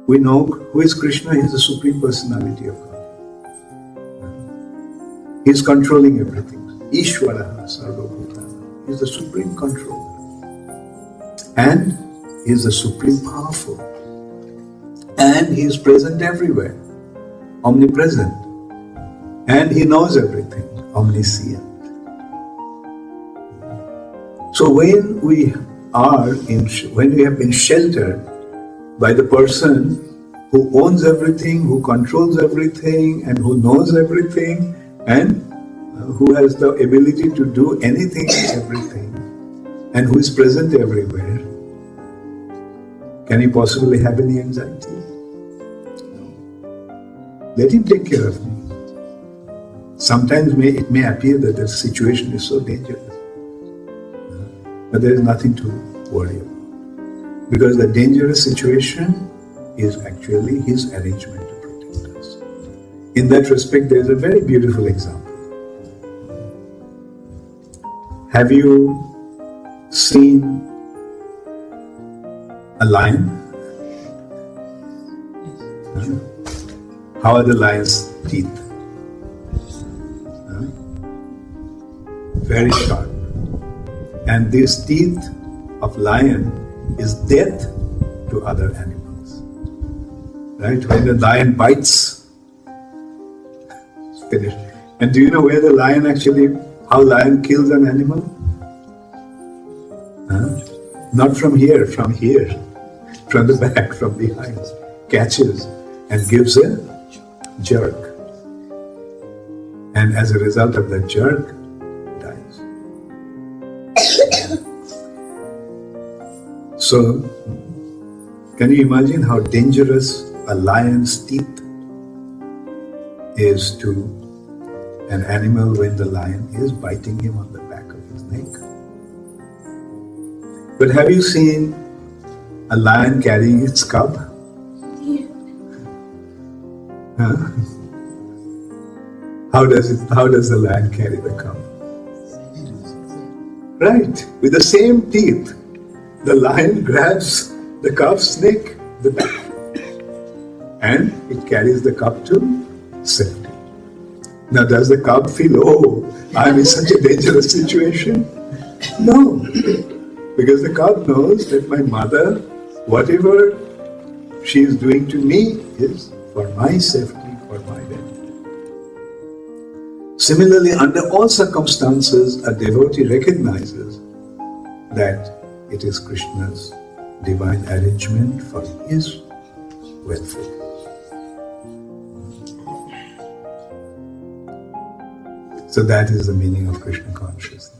We know who is Krishna. He is the Supreme Personality of God. He is controlling everything. Ishvara Sarvabhutana. He is the Supreme Controller. And He is the Supreme Powerful. And He is present everywhere. Omnipresent. And He knows everything. Omniscient. So when we have been sheltered by the person who owns everything, who controls everything, and who knows everything, and who has the ability to do anything and everything, and who is present everywhere, can he possibly have any anxiety? No. Let him take care of me. Sometimes it may appear that the situation is so dangerous, but there is nothing to worry about. Because the dangerous situation is actually His arrangement to protect us. In that respect, there is a very beautiful example. Have you seen a lion? How are the lion's teeth? Very sharp. And these teeth of lion is death to other animals. Right? When the lion bites, it's finished. And do you know where the lion how lion kills an animal? Not from here, from the back, from behind. Catches and gives a jerk. And as a result of that jerk, dies. So, can you imagine how dangerous a lion's teeth is to an animal when the lion is biting him on the back of his neck? But have you seen a lion carrying its cub? Yeah. How does the lion carry the cub? Right, with the same teeth. The lion grabs the cub's neck, the back, and it carries the cub to safety. Now, does the cub feel, oh, I'm in such a dangerous situation? No, because the cub knows that my mother, whatever she is doing to me is for my safety, for my benefit. Similarly, under all circumstances, a devotee recognizes that it is Krishna's divine arrangement for his welfare. So that is the meaning of Krishna consciousness.